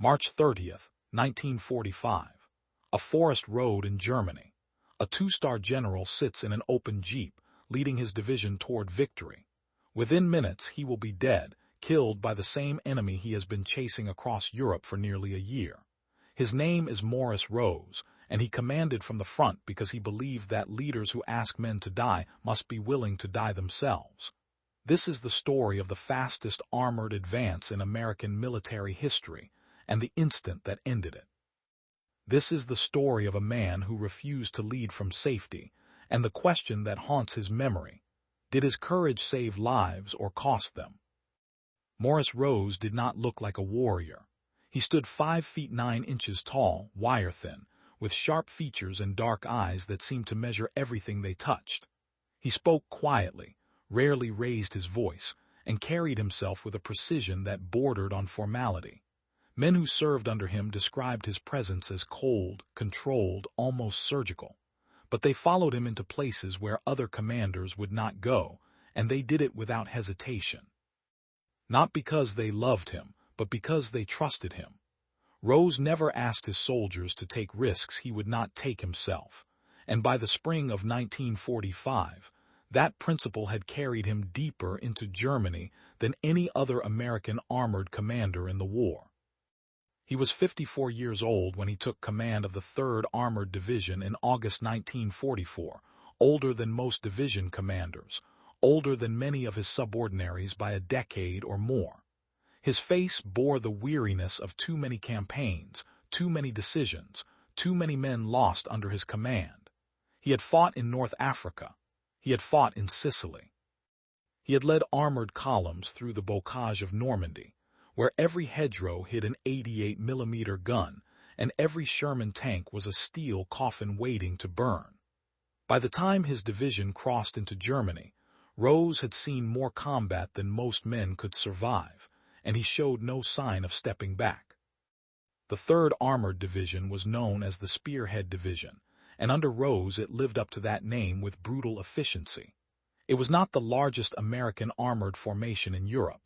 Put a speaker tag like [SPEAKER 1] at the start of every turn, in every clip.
[SPEAKER 1] March 30th, 1945. A forest road in Germany. A two-star general sits in an open jeep, leading his division toward victory. Within minutes, he will be dead, killed by the same enemy he has been chasing across Europe for nearly a year. His name is Maurice Rose, and he commanded from the front because he believed that leaders who ask men to die must be willing to die themselves. This is the story of the fastest armored advance in American military history, and the instant that ended it. This is the story of a man who refused to lead from safety, and the question that haunts his memory: did his courage save lives or cost them? Maurice Rose did not look like a warrior. He stood 5 feet 9 inches tall, wire-thin, with sharp features and dark eyes that seemed to measure everything they touched. He spoke quietly, rarely raised his voice, and carried himself with a precision that bordered on formality. Men who served under him described his presence as cold, controlled, almost surgical. But they followed him into places where other commanders would not go, and they did it without hesitation. Not because they loved him, but because they trusted him. Rose never asked his soldiers to take risks he would not take himself, and by the spring of 1945, that principle had carried him deeper into Germany than any other American armored commander in the war. He was 54 years old when he took command of the 3rd Armored Division in August 1944, older than most division commanders, older than many of his subordinaries by a decade or more. His face bore the weariness of too many campaigns, too many decisions, too many men lost under his command. He had fought in North Africa. He had fought in Sicily. He had led armored columns through the bocage of Normandy, where every hedgerow hid an 88-millimeter gun, and every Sherman tank was a steel coffin waiting to burn. By the time his division crossed into Germany, Rose had seen more combat than most men could survive, and he showed no sign of stepping back. The 3rd Armored Division was known as the Spearhead Division, and under Rose it lived up to that name with brutal efficiency. It was not the largest American armored formation in Europe,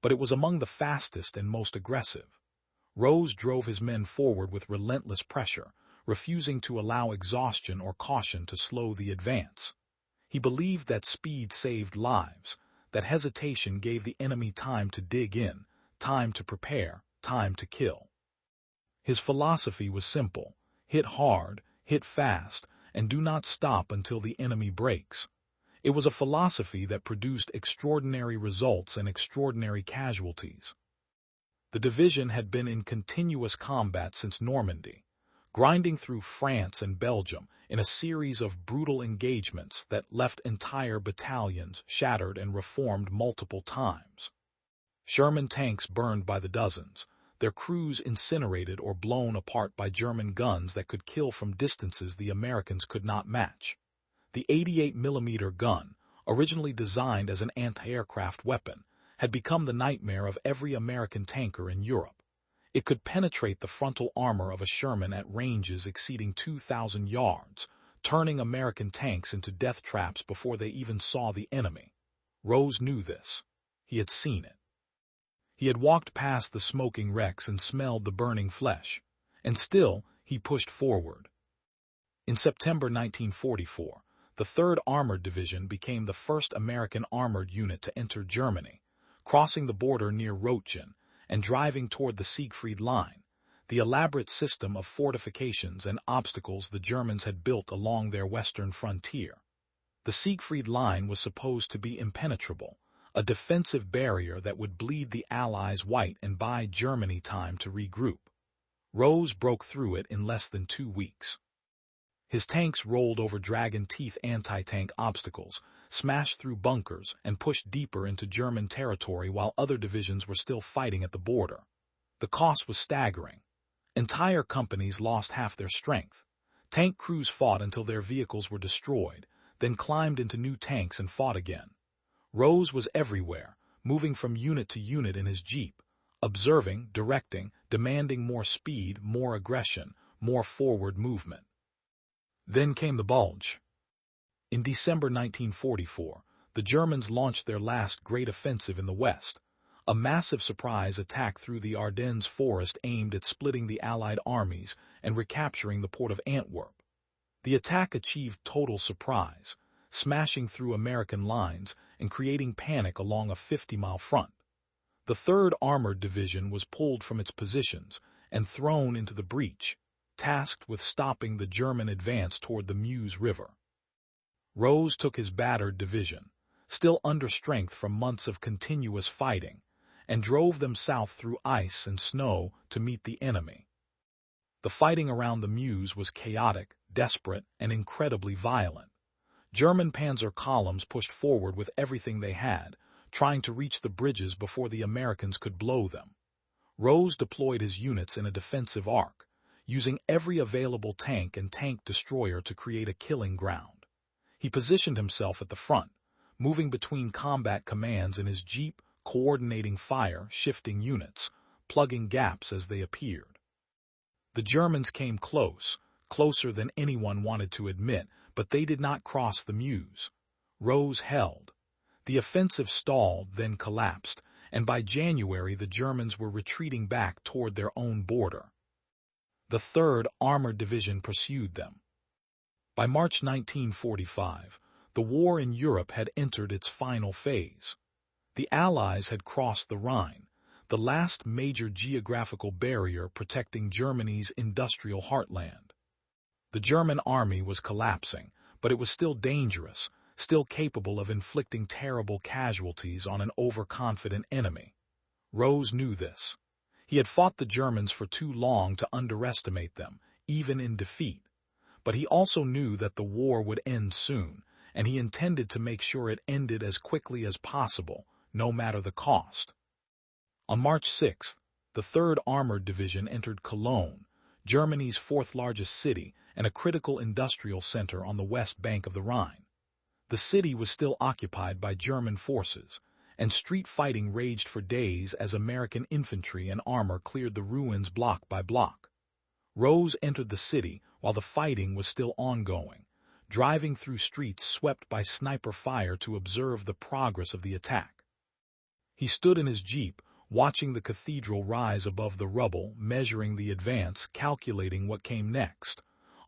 [SPEAKER 1] but it was among the fastest and most aggressive. Rose drove his men forward with relentless pressure, refusing to allow exhaustion or caution to slow the advance. He believed that speed saved lives, that hesitation gave the enemy time to dig in, time to prepare, time to kill. His philosophy was simple: hit hard, hit fast, and do not stop until the enemy breaks. It was a philosophy that produced extraordinary results and extraordinary casualties. The division had been in continuous combat since Normandy, grinding through France and Belgium in a series of brutal engagements that left entire battalions shattered and reformed multiple times. Sherman tanks burned by the dozens, their crews incinerated or blown apart by German guns that could kill from distances the Americans could not match. The 88-millimeter gun, originally designed as an anti-aircraft weapon, had become the nightmare of every American tanker in Europe. It could penetrate the frontal armor of a Sherman at ranges exceeding 2,000 yards, turning American tanks into death traps before they even saw the enemy. Rose knew this. He had seen it. He had walked past the smoking wrecks and smelled the burning flesh, and still he pushed forward. In September 1944, the 3rd Armored Division became the first American armored unit to enter Germany, crossing the border near Röttgen and driving toward the Siegfried Line, the elaborate system of fortifications and obstacles the Germans had built along their western frontier. The Siegfried Line was supposed to be impenetrable, a defensive barrier that would bleed the Allies white and buy Germany time to regroup. Rose broke through it in less than 2 weeks. His tanks rolled over dragon-teeth anti-tank obstacles, smashed through bunkers, and pushed deeper into German territory while other divisions were still fighting at the border. The cost was staggering. Entire companies lost half their strength. Tank crews fought until their vehicles were destroyed, then climbed into new tanks and fought again. Rose was everywhere, moving from unit to unit in his jeep, observing, directing, demanding more speed, more aggression, more forward movement. Then came the Bulge. In December 1944, the Germans launched their last great offensive in the West, A massive surprise attack through the Ardennes forest aimed at splitting the Allied armies and recapturing the port of Antwerp. The attack achieved total surprise, smashing through American lines and creating panic along a 50-mile front. The 3rd Armored Division was pulled from its positions and thrown into the breach, tasked with stopping the German advance toward the Meuse River. Rose took his battered division, still under strength from months of continuous fighting, and drove them south through ice and snow to meet the enemy. The fighting around the Meuse was chaotic, desperate, and incredibly violent. German panzer columns pushed forward with everything they had, trying to reach the bridges before the Americans could blow them. Rose deployed his units in a defensive arc, using every available tank and tank destroyer to create a killing ground. He positioned himself at the front, moving between combat commands in his jeep, coordinating fire, shifting units, plugging gaps as they appeared. The Germans came close, closer than anyone wanted to admit, but they did not cross the Meuse. Rose held. The offensive stalled, then collapsed, and by January the Germans were retreating back toward their own border. The 3rd Armored Division pursued them. By March 1945, the war in Europe had entered its final phase. The Allies had crossed the Rhine, the last major geographical barrier protecting Germany's industrial heartland. The German army was collapsing, but it was still dangerous, still capable of inflicting terrible casualties on an overconfident enemy. Rose knew this. He had fought the Germans for too long to underestimate them, even in defeat. But he also knew that the war would end soon, and he intended to make sure it ended as quickly as possible, no matter the cost. On March 6th, the 3rd Armored Division entered Cologne, Germany's 4th largest city and a critical industrial center on the west bank of the Rhine. The city was still occupied by German forces, and street fighting raged for days as American infantry and armor cleared the ruins block by block. Rose entered the city while the fighting was still ongoing, driving through streets swept by sniper fire to observe the progress of the attack. He stood in his jeep, watching the cathedral rise above the rubble, measuring the advance, calculating what came next.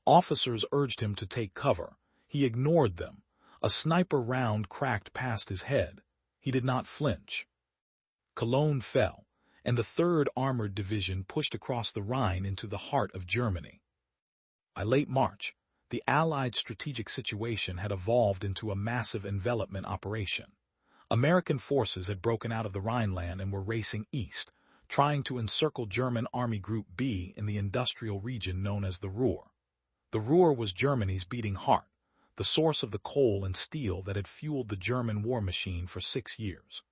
[SPEAKER 1] Officers urged him to take cover. He ignored them. A sniper round cracked past his head. He did not flinch. Cologne fell, and the 3rd Armored Division pushed across the Rhine into the heart of Germany. By late March, the Allied strategic situation had evolved into a massive envelopment operation. American forces had broken out of the Rhineland and were racing east, trying to encircle German Army Group B in the industrial region known as the Ruhr. The Ruhr was Germany's beating heart, the source of the coal and steel that had fueled the German war machine for 6 years.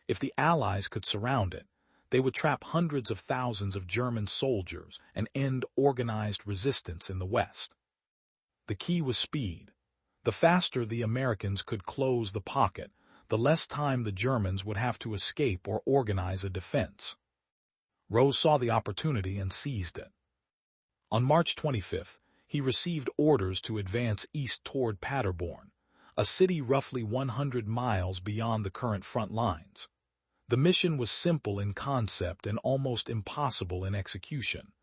[SPEAKER 1] If the Allies could surround it, they would trap hundreds of thousands of German soldiers and end organized resistance in the West. The key was speed. The faster the Americans could close the pocket, the less time the Germans would have to escape or organize a defense. Rose saw the opportunity and seized it. On March 25th, he received orders to advance east toward Paderborn, a city roughly 100 miles beyond the current front lines. The mission was simple in concept and almost impossible in execution.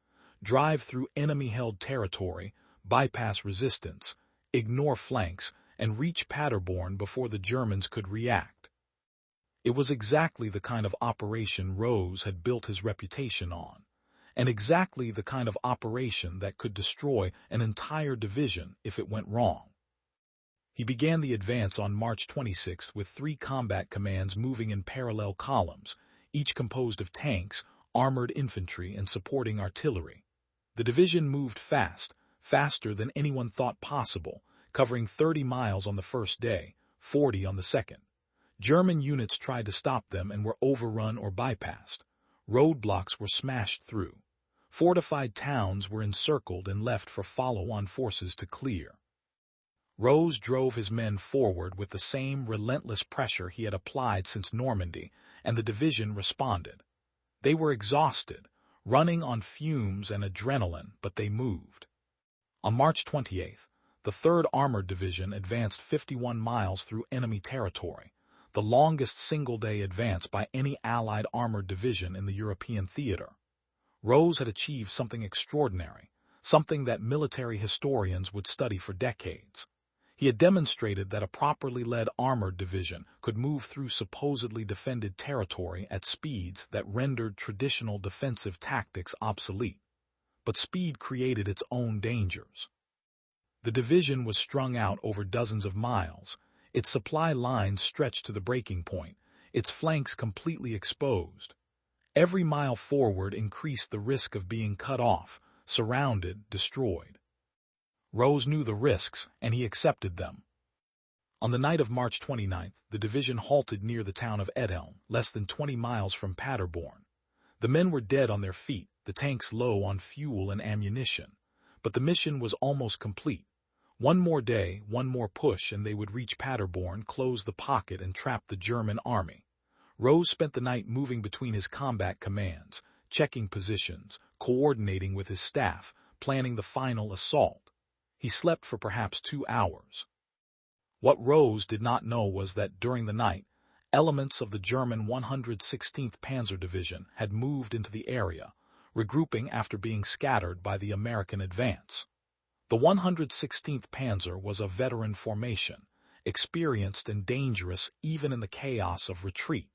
[SPEAKER 1] Drive through enemy-held territory, bypass resistance, ignore flanks, and reach Paderborn before the Germans could react. It was exactly the kind of operation Rose had built his reputation on, and exactly the kind of operation that could destroy an entire division if it went wrong. He began the advance on March 26th with 3 combat commands moving in parallel columns, each composed of tanks, armored infantry, and supporting artillery. The division moved fast, faster than anyone thought possible, covering 30 miles on the first day, 40 on the second. German units tried to stop them and were overrun or bypassed. Roadblocks were smashed through. Fortified towns were encircled and left for follow-on forces to clear. Rose drove his men forward with the same relentless pressure he had applied since Normandy, and the division responded. They were exhausted, running on fumes and adrenaline, but they moved. On March 28th, the 3rd Armored Division advanced 51 miles through enemy territory, the longest single-day advance by any Allied armored division in the European theater. Rose had achieved something extraordinary, something that military historians would study for decades. He had demonstrated that a properly led armored division could move through supposedly defended territory at speeds that rendered traditional defensive tactics obsolete. But speed created its own dangers. The division was strung out over dozens of miles, its supply lines stretched to the breaking point, its flanks completely exposed. Every mile forward increased the risk of being cut off, surrounded, destroyed. Rose knew the risks, and he accepted them. On the night of March 29th, the division halted near the town of Edhelm, less than 20 miles from Paderborn. The men were dead on their feet, the tanks low on fuel and ammunition. But the mission was almost complete. One more day, one more push, and they would reach Paderborn, close the pocket, and trap the German army. Rose spent the night moving between his combat commands, checking positions, coordinating with his staff, planning the final assault. He slept for perhaps 2 hours. What Rose did not know was that during the night, elements of the German 116th Panzer Division had moved into the area, regrouping after being scattered by the American advance. The 116th Panzer was a veteran formation, experienced and dangerous even in the chaos of retreat.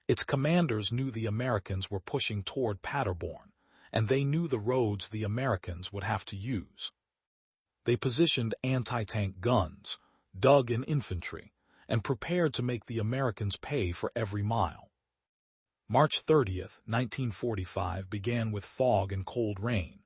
[SPEAKER 1] Its commanders knew the Americans were pushing toward Paderborn, and they knew the roads the Americans would have to use. They positioned anti-tank guns, dug in infantry, and prepared to make the Americans pay for every mile. March 30th, 1945 began with fog and cold rain.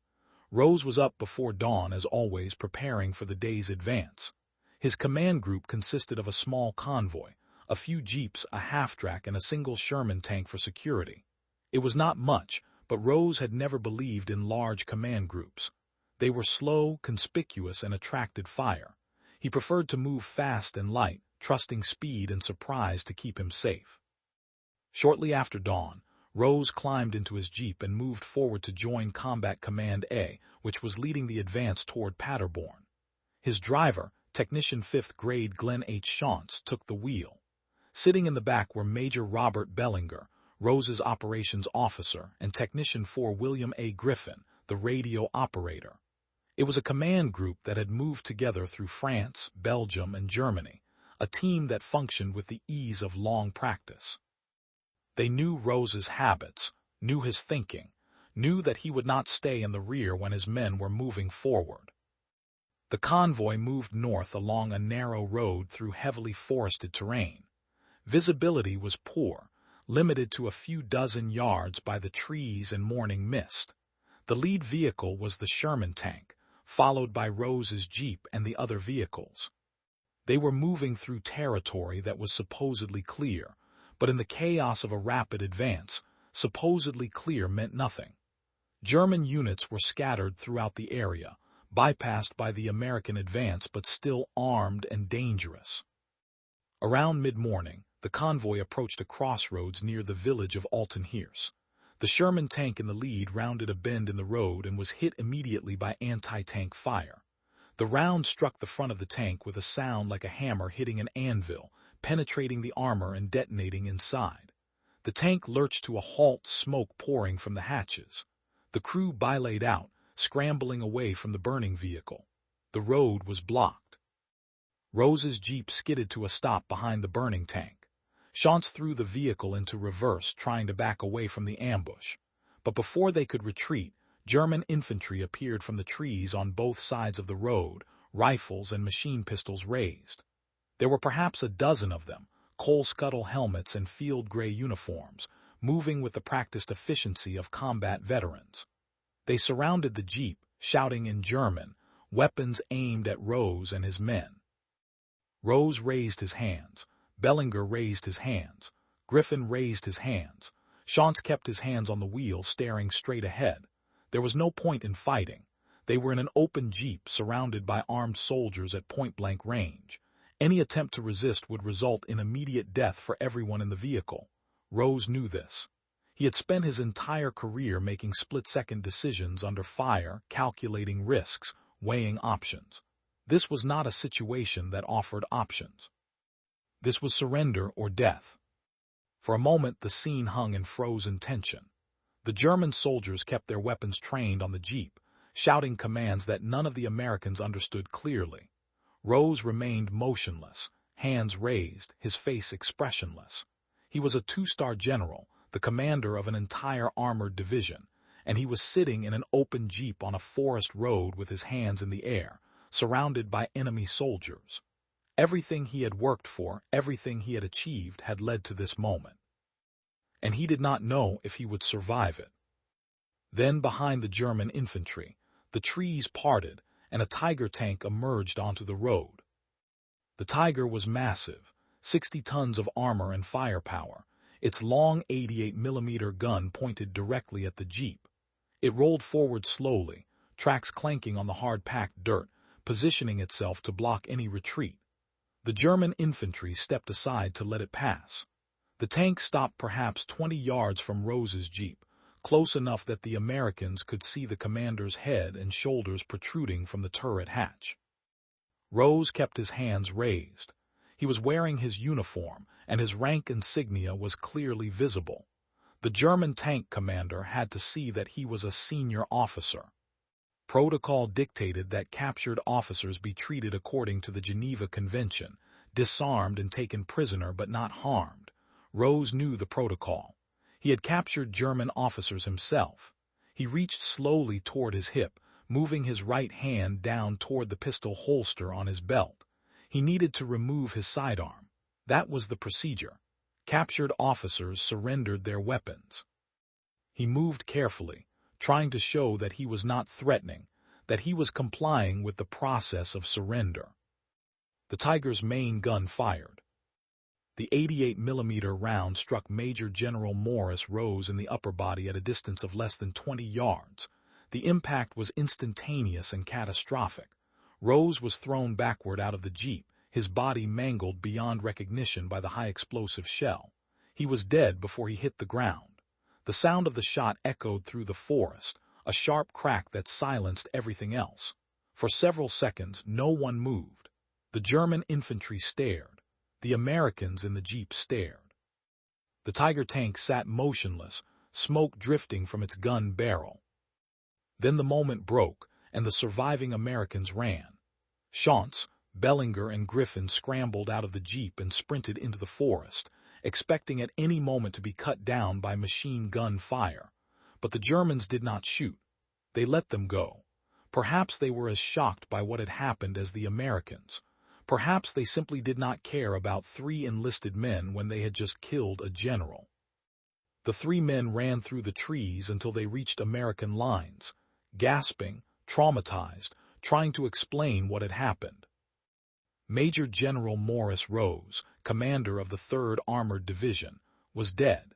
[SPEAKER 1] Rose was up before dawn as always, preparing for the day's advance. His command group consisted of a small convoy, a few jeeps, a half-track, and a single Sherman tank for security. It was not much, but Rose had never believed in large command groups. They were slow, conspicuous, and attracted fire. He preferred to move fast and light, trusting speed and surprise to keep him safe. Shortly after dawn, Rose climbed into his jeep and moved forward to join Combat Command A, which was leading the advance toward Paderborn. His driver, Technician 5th Grade Glenn H. Shantz, took the wheel. Sitting in the back were Major Robert Bellinger, Rose's operations officer, and Technician 4 William A. Griffin, the radio operator. It was a command group that had moved together through France, Belgium, and Germany, a team that functioned with the ease of long practice. They knew Rose's habits, knew his thinking, knew that he would not stay in the rear when his men were moving forward. The convoy moved north along a narrow road through heavily forested terrain. Visibility was poor, limited to a few dozen yards by the trees and morning mist. The lead vehicle was the Sherman tank, followed by Rose's jeep and the other vehicles. They were moving through territory that was supposedly clear, but in the chaos of a rapid advance, supposedly clear meant nothing. German units were scattered throughout the area, bypassed by the American advance but still armed and dangerous. Around mid-morning, the convoy approached a crossroads near the village of Altenhirse. The Sherman tank in the lead rounded a bend in the road and was hit immediately by anti-tank fire. The round struck the front of the tank with a sound like a hammer hitting an anvil, penetrating the armor and detonating inside. The tank lurched to a halt, smoke pouring from the hatches. The crew belayed out, scrambling away from the burning vehicle. The road was blocked. Rose's jeep skidded to a stop behind the burning tank. Shantz threw the vehicle into reverse, trying to back away from the ambush. But before they could retreat, German infantry appeared from the trees on both sides of the road, rifles and machine pistols raised. There were perhaps a dozen of them, coal-scuttle helmets and field-gray uniforms, moving with the practiced efficiency of combat veterans. They surrounded the jeep, shouting in German, weapons aimed at Rose and his men. Rose raised his hands. Bellinger raised his hands. Griffin raised his hands. Shantz kept his hands on the wheel, staring straight ahead. There was no point in fighting. They were in an open jeep surrounded by armed soldiers at point-blank range. Any attempt to resist would result in immediate death for everyone in the vehicle. Rose knew this. He had spent his entire career making split-second decisions under fire, calculating risks, weighing options. This was not a situation that offered options. This was surrender or death. For a moment the scene hung in frozen tension. The German soldiers kept their weapons trained on the jeep, shouting commands that none of the Americans understood clearly. Rose remained motionless, hands raised, his face expressionless. He was a two-star general, the commander of an entire armored division, and he was sitting in an open jeep on a forest road with his hands in the air, surrounded by enemy soldiers. Everything he had worked for, everything he had achieved had led to this moment. And he did not know if he would survive it. Then behind the German infantry, the trees parted, and a Tiger tank emerged onto the road. The Tiger was massive, 60 tons of armor and firepower, its long 88mm gun pointed directly at the jeep. It rolled forward slowly, tracks clanking on the hard-packed dirt, positioning itself to block any retreat. The German infantry stepped aside to let it pass. The tank stopped perhaps 20 yards from Rose's jeep, close enough that the Americans could see the commander's head and shoulders protruding from the turret hatch. Rose kept his hands raised. He was wearing his uniform, and his rank insignia was clearly visible. The German tank commander had to see that he was a senior officer. Protocol dictated that captured officers be treated according to the Geneva Convention, disarmed and taken prisoner but not harmed. Rose knew the protocol. He had captured German officers himself. He reached slowly toward his hip, moving his right hand down toward the pistol holster on his belt. He needed to remove his sidearm. That was the procedure. Captured officers surrendered their weapons. He moved carefully, trying to show that he was not threatening, that he was complying with the process of surrender. The Tiger's main gun fired. The 88mm round struck Major General Maurice Rose in the upper body at a distance of less than 20 yards. The impact was instantaneous and catastrophic. Rose was thrown backward out of the jeep, his body mangled beyond recognition by the high-explosive shell. He was dead before he hit the ground. The sound of the shot echoed through the forest, a sharp crack that silenced everything else. For several seconds, no one moved. The German infantry stared. The Americans in the jeep stared. The Tiger tank sat motionless, smoke drifting from its gun barrel. Then the moment broke, and the surviving Americans ran. Chance, Bellinger, and Griffin scrambled out of the jeep and sprinted into the forest, expecting at any moment to be cut down by machine gun fire. But the Germans did not shoot. They let them go. Perhaps they were as shocked by what had happened as the Americans. Perhaps they simply did not care about 3 enlisted men when they had just killed a general. The 3 men ran through the trees until they reached American lines, gasping, traumatized, trying to explain what had happened. Major General Maurice Rose, commander of the 3rd Armored Division, was dead.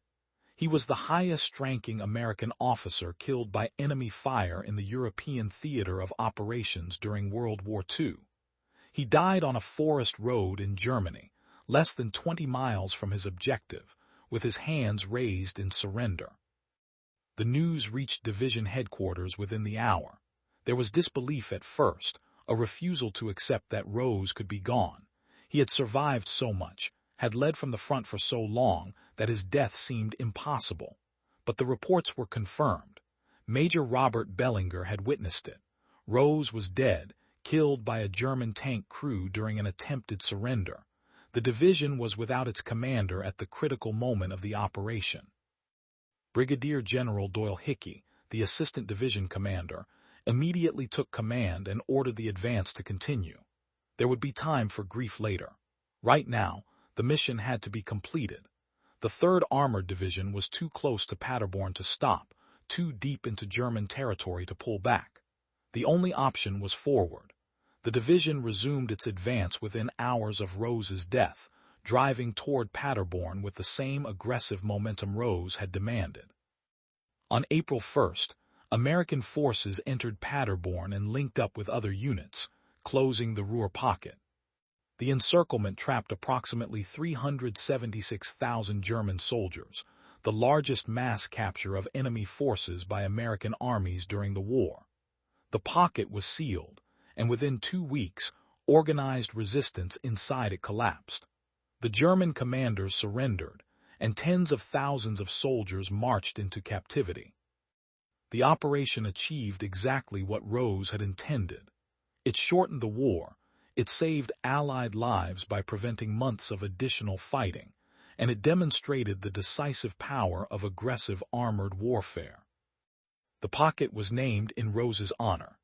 [SPEAKER 1] He was the highest-ranking American officer killed by enemy fire in the European theater of operations during World War II. He died on a forest road in Germany, less than 20 miles from his objective, with his hands raised in surrender. The news reached division headquarters within the hour. There was disbelief at first, a refusal to accept that Rose could be gone. He had survived so much, had led from the front for so long, that his death seemed impossible. But the reports were confirmed. Major Robert Bellinger had witnessed it. Rose was dead, killed by a German tank crew during an attempted surrender. The division was without its commander at the critical moment of the operation. Brigadier General Doyle Hickey, the assistant division commander, immediately took command and ordered the advance to continue. There would be time for grief later. Right now, the mission had to be completed. The 3rd Armored Division was too close to Paderborn to stop, too deep into German territory to pull back. The only option was forward. The division resumed its advance within hours of Rose's death, driving toward Paderborn with the same aggressive momentum Rose had demanded. On April 1st, American forces entered Paderborn and linked up with other units, closing the Ruhr Pocket. The encirclement trapped approximately 376,000 German soldiers, the largest mass capture of enemy forces by American armies during the war. The pocket was sealed, and within 2 weeks, organized resistance inside it collapsed. The German commanders surrendered, and tens of thousands of soldiers marched into captivity. The operation achieved exactly what Rose had intended. It shortened the war, it saved Allied lives by preventing months of additional fighting, and it demonstrated the decisive power of aggressive armored warfare. The pocket was named in Rose's honor.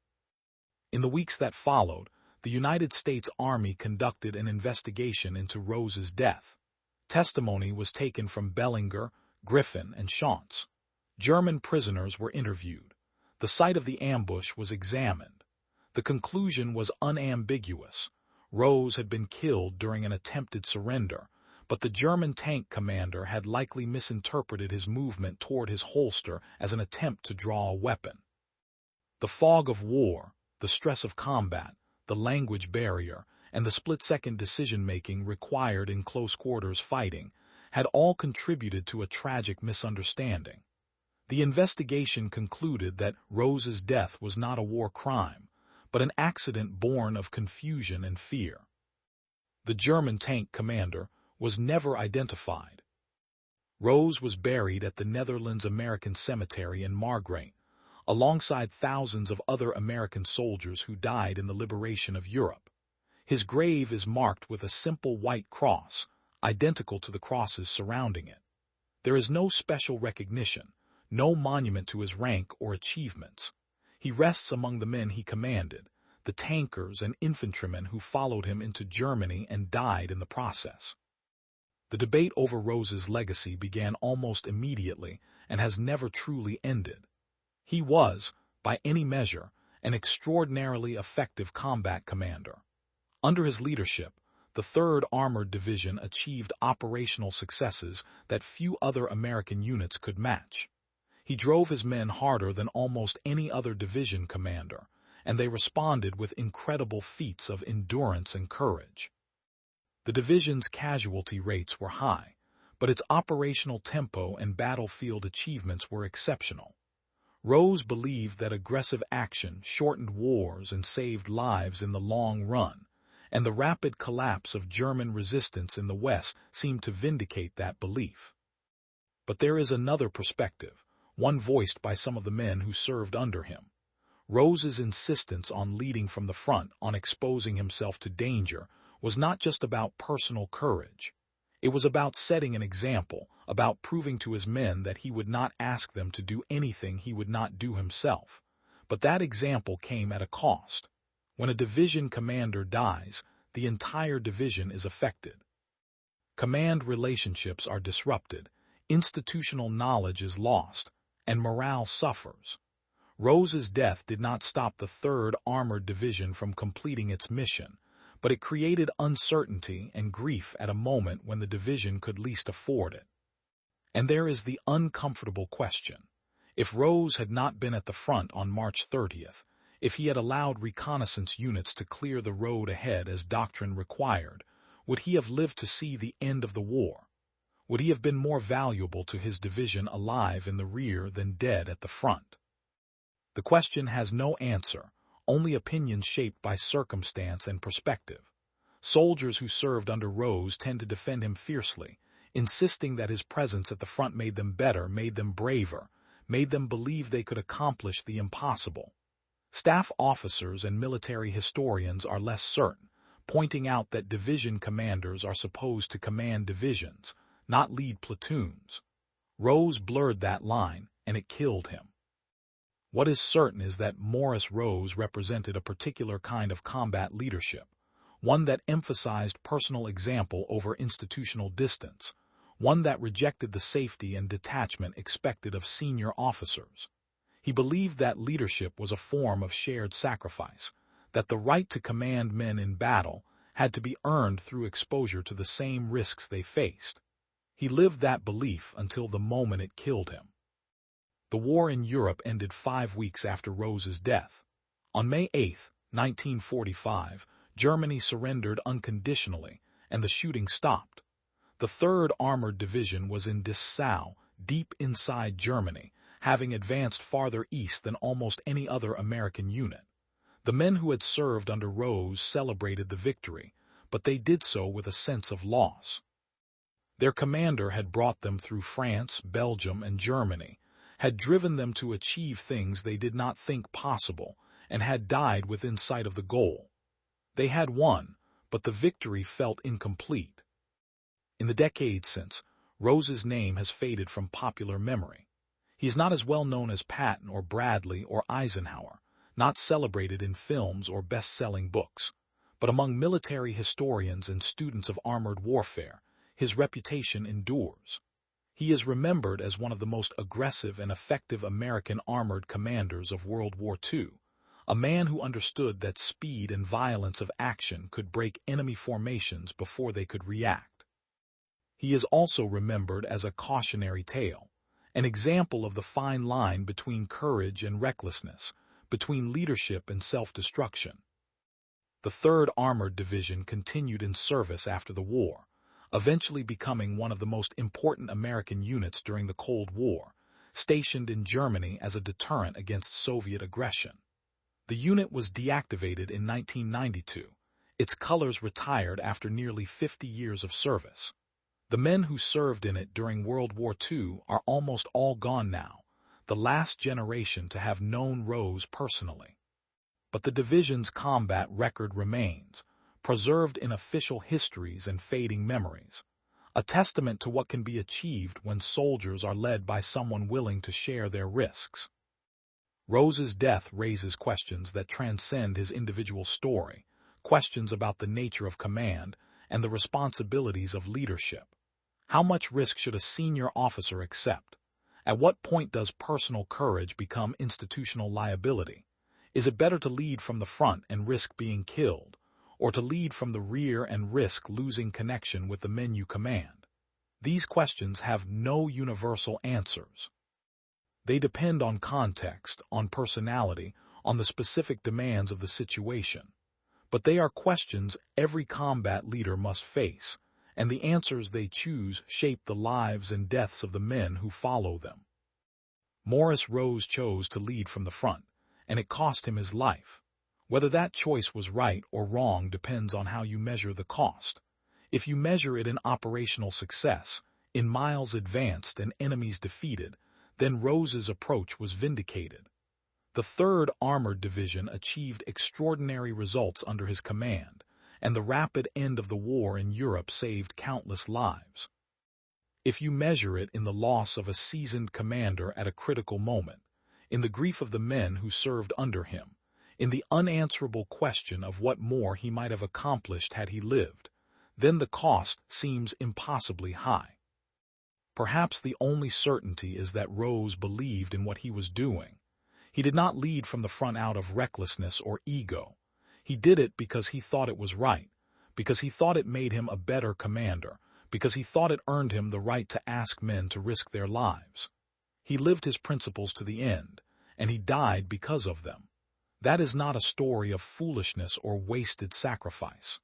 [SPEAKER 1] In the weeks that followed, the United States Army conducted an investigation into Rose's death. Testimony was taken from Bellinger, Griffin, and Schantz. German prisoners were interviewed. The site of the ambush was examined. The conclusion was unambiguous. Rose had been killed during an attempted surrender, but the German tank commander had likely misinterpreted his movement toward his holster as an attempt to draw a weapon. The fog of war, the stress of combat, the language barrier, and the split-second decision-making required in close-quarters fighting had all contributed to a tragic misunderstanding. The investigation concluded that Rose's death was not a war crime, but an accident born of confusion and fear. The German tank commander was never identified. Rose was buried at the Netherlands American Cemetery in Margate, alongside thousands of other American soldiers who died in the liberation of Europe. His grave is marked with a simple white cross, identical to the crosses surrounding it. There is no special recognition, no monument to his rank or achievements. He rests among the men he commanded, the tankers and infantrymen who followed him into Germany and died in the process. The debate over Rose's legacy began almost immediately and has never truly ended. He was, by any measure, an extraordinarily effective combat commander. Under his leadership, the 3rd Armored Division achieved operational successes that few other American units could match. He drove his men harder than almost any other division commander, and they responded with incredible feats of endurance and courage. The division's casualty rates were high, but its operational tempo and battlefield achievements were exceptional. Rose believed that aggressive action shortened wars and saved lives in the long run, and the rapid collapse of German resistance in the West seemed to vindicate that belief. But there is another perspective, one voiced by some of the men who served under him. Rose's insistence on leading from the front, on exposing himself to danger, was not just about personal courage. It was about setting an example, about proving to his men that he would not ask them to do anything he would not do himself. But that example came at a cost. When a division commander dies, the entire division is affected. Command relationships are disrupted, institutional knowledge is lost, and morale suffers. Rose's death did not stop the 3rd Armored Division from completing its mission, but it created uncertainty and grief at a moment when the division could least afford it. And there is the uncomfortable question. If Rose had not been at the front on March 30th, if he had allowed reconnaissance units to clear the road ahead as doctrine required, would he have lived to see the end of the war? Would he have been more valuable to his division alive in the rear than dead at the front? The question has no answer, only opinions shaped by circumstance and perspective. Soldiers who served under Rose tend to defend him fiercely, insisting that his presence at the front made them better, made them braver, made them believe they could accomplish the impossible. Staff officers and military historians are less certain, pointing out that division commanders are supposed to command divisions, not lead platoons. Rose blurred that line, and it killed him. What is certain is that Maurice Rose represented a particular kind of combat leadership, one that emphasized personal example over institutional distance, one that rejected the safety and detachment expected of senior officers. He believed that leadership was a form of shared sacrifice, that the right to command men in battle had to be earned through exposure to the same risks they faced. He lived that belief until the moment it killed him. The war in Europe ended 5 weeks after Rose's death. On May 8, 1945, Germany surrendered unconditionally, and the shooting stopped. The 3rd Armored Division was in Dessau, deep inside Germany, having advanced farther east than almost any other American unit. The men who had served under Rose celebrated the victory, but they did so with a sense of loss. Their commander had brought them through France, Belgium, and Germany, had driven them to achieve things they did not think possible, and had died within sight of the goal. They had won, but the victory felt incomplete. In the decades since, Rose's name has faded from popular memory. He is not as well known as Patton or Bradley or Eisenhower, not celebrated in films or best-selling books. But among military historians and students of armored warfare, his reputation endures. He is remembered as one of the most aggressive and effective American armored commanders of World War II, a man who understood that speed and violence of action could break enemy formations before they could react. He is also remembered as a cautionary tale, an example of the fine line between courage and recklessness, between leadership and self-destruction. The 3rd Armored Division continued in service after the war, eventually becoming one of the most important American units during the Cold War, stationed in Germany as a deterrent against Soviet aggression. The unit was deactivated in 1992, its colors retired after nearly 50 years of service. The men who served in it during World War II are almost all gone now, the last generation to have known Rose personally. But the division's combat record remains, preserved in official histories and fading memories, a testament to what can be achieved when soldiers are led by someone willing to share their risks. Rose's death raises questions that transcend his individual story, questions about the nature of command and the responsibilities of leadership. How much risk should a senior officer accept? At what point does personal courage become institutional liability? Is it better to lead from the front and risk being killed, or to lead from the rear and risk losing connection with the men you command? These questions have no universal answers. They depend on context, on personality, on the specific demands of the situation. But they are questions every combat leader must face, and the answers they choose shape the lives and deaths of the men who follow them. Maurice Rose chose to lead from the front, and it cost him his life. Whether that choice was right or wrong depends on how you measure the cost. If you measure it in operational success, in miles advanced and enemies defeated, then Rose's approach was vindicated. The 3rd Armored Division achieved extraordinary results under his command, and the rapid end of the war in Europe saved countless lives. If you measure it in the loss of a seasoned commander at a critical moment, in the grief of the men who served under him, in the unanswerable question of what more he might have accomplished had he lived, then the cost seems impossibly high. Perhaps the only certainty is that Rose believed in what he was doing. He did not lead from the front out of recklessness or ego. He did it because he thought it was right, because he thought it made him a better commander, because he thought it earned him the right to ask men to risk their lives. He lived his principles to the end, and he died because of them. That is not a story of foolishness or wasted sacrifice.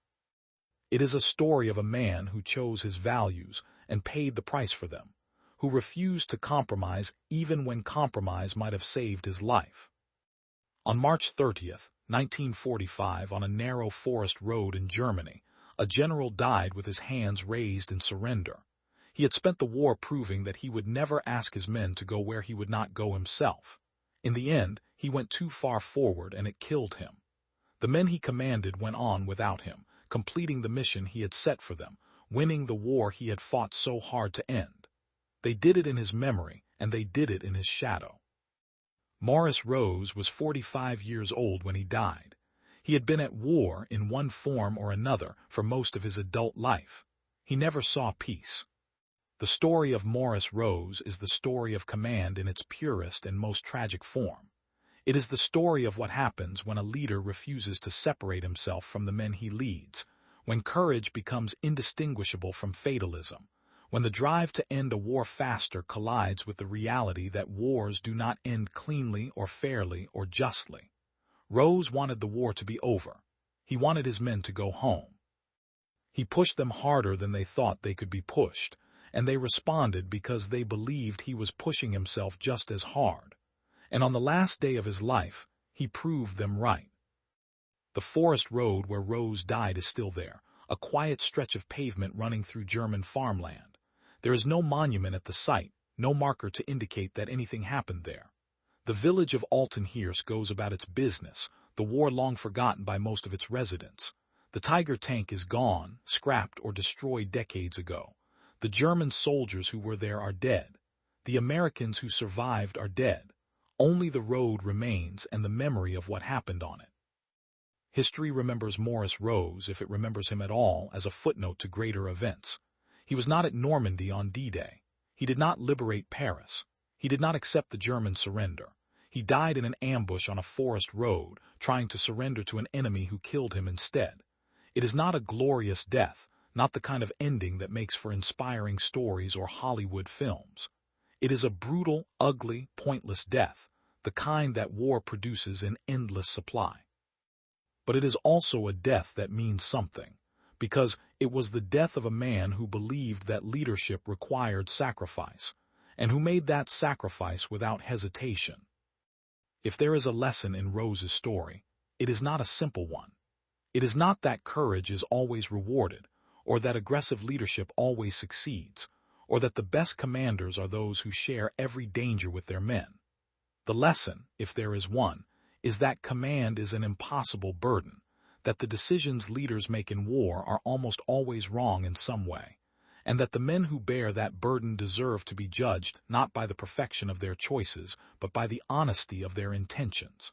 [SPEAKER 1] It is a story of a man who chose his values and paid the price for them, who refused to compromise even when compromise might have saved his life. On March 30th, 1945, on a narrow forest road in Germany, a general died with his hands raised in surrender. He had spent the war proving that he would never ask his men to go where he would not go himself. In the end, he went too far forward and it killed him. The men he commanded went on without him, completing the mission he had set for them, winning the war he had fought so hard to end. They did it in his memory, and they did it in his shadow. Maurice Rose was 45 years old when he died. He had been at war in one form or another for most of his adult life. He never saw peace. The story of Maurice Rose is the story of command in its purest and most tragic form. It is the story of what happens when a leader refuses to separate himself from the men he leads, when courage becomes indistinguishable from fatalism, when the drive to end a war faster collides with the reality that wars do not end cleanly or fairly or justly. Rose wanted the war to be over. He wanted his men to go home. He pushed them harder than they thought they could be pushed, and they responded because they believed he was pushing himself just as hard. And on the last day of his life, he proved them right. The forest road where Rose died is still there, a quiet stretch of pavement running through German farmland. There is no monument at the site, no marker to indicate that anything happened there. The village of Altenhirsch goes about its business, the war long forgotten by most of its residents. The Tiger tank is gone, scrapped or destroyed decades ago. The German soldiers who were there are dead. The Americans who survived are dead. Only the road remains and the memory of what happened on it. History remembers Maurice Rose, if it remembers him at all, as a footnote to greater events. He was not at Normandy on D-Day. He did not liberate Paris. He did not accept the German surrender. He died in an ambush on a forest road, trying to surrender to an enemy who killed him instead. It is not a glorious death, not the kind of ending that makes for inspiring stories or Hollywood films. It is a brutal, ugly, pointless death, the kind that war produces in endless supply. But it is also a death that means something, because it was the death of a man who believed that leadership required sacrifice, and who made that sacrifice without hesitation. If there is a lesson in Rose's story, it is not a simple one. It is not that courage is always rewarded, or that aggressive leadership always succeeds, or that the best commanders are those who share every danger with their men. The lesson, if there is one, is that command is an impossible burden, that the decisions leaders make in war are almost always wrong in some way, and that the men who bear that burden deserve to be judged not by the perfection of their choices, but by the honesty of their intentions.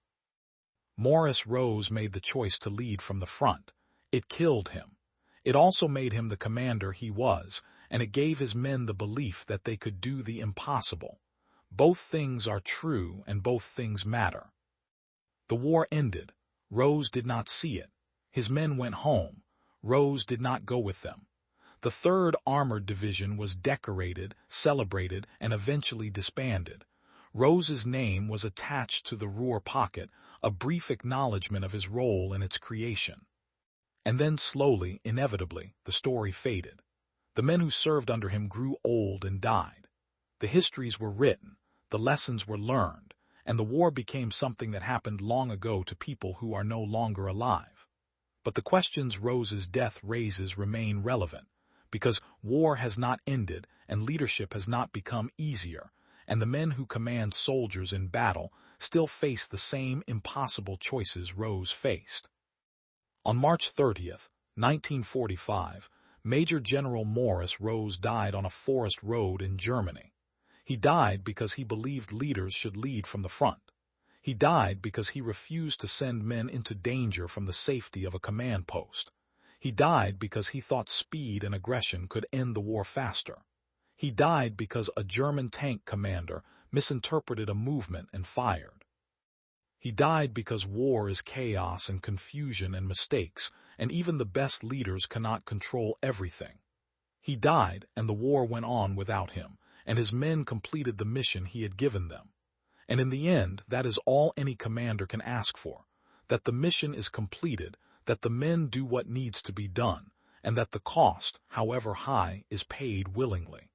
[SPEAKER 1] Maurice Rose made the choice to lead from the front. It killed him. It also made him the commander he was, and it gave his men the belief that they could do the impossible. Both things are true and both things matter. The war ended. Rose did not see it. His men went home. Rose did not go with them. The 3rd Armored Division was decorated, celebrated, and eventually disbanded. Rose's name was attached to the Ruhr Pocket, a brief acknowledgement of his role in its creation. And then slowly, inevitably, the story faded. The men who served under him grew old and died. The histories were written, the lessons were learned, and the war became something that happened long ago to people who are no longer alive. But the questions Rose's death raises remain relevant, because war has not ended and leadership has not become easier, and the men who command soldiers in battle still face the same impossible choices Rose faced. On March 30th, 1945, Major General Maurice Rose died on a forest road in Germany. He died because he believed leaders should lead from the front. He died because he refused to send men into danger from the safety of a command post. He died because he thought speed and aggression could end the war faster. He died because a German tank commander misinterpreted a movement and fired. He died because war is chaos and confusion and mistakes, and even the best leaders cannot control everything. He died, and the war went on without him, and his men completed the mission he had given them. And in the end, that is all any commander can ask for, that the mission is completed, that the men do what needs to be done, and that the cost, however high, is paid willingly.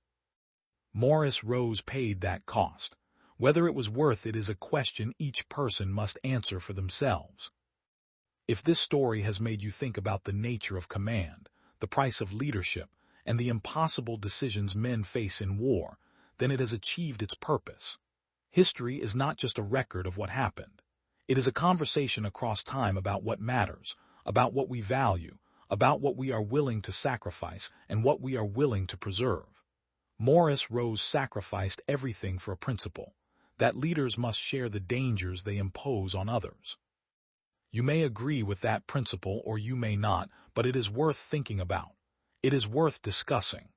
[SPEAKER 1] Maurice Rose paid that cost. Whether it was worth it is a question each person must answer for themselves. If this story has made you think about the nature of command, the price of leadership, and the impossible decisions men face in war, then it has achieved its purpose. History is not just a record of what happened. It is a conversation across time about what matters, about what we value, about what we are willing to sacrifice, and what we are willing to preserve. Maurice Rose sacrificed everything for a principle, that leaders must share the dangers they impose on others. You may agree with that principle or you may not, but it is worth thinking about. It is worth discussing.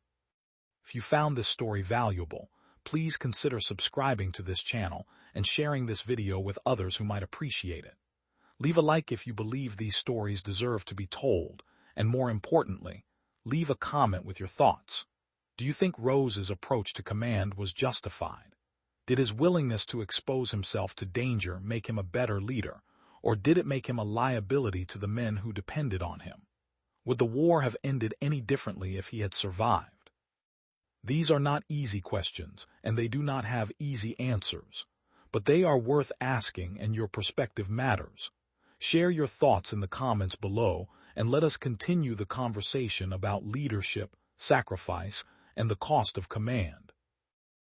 [SPEAKER 1] If you found this story valuable, please consider subscribing to this channel and sharing this video with others who might appreciate it. Leave a like if you believe these stories deserve to be told, and more importantly, leave a comment with your thoughts. Do you think Rose's approach to command was justified? Did his willingness to expose himself to danger make him a better leader, or did it make him a liability to the men who depended on him? Would the war have ended any differently if he had survived? These are not easy questions, and they do not have easy answers, but they are worth asking, and your perspective matters. Share your thoughts in the comments below, and let us continue the conversation about leadership, sacrifice, and the cost of command.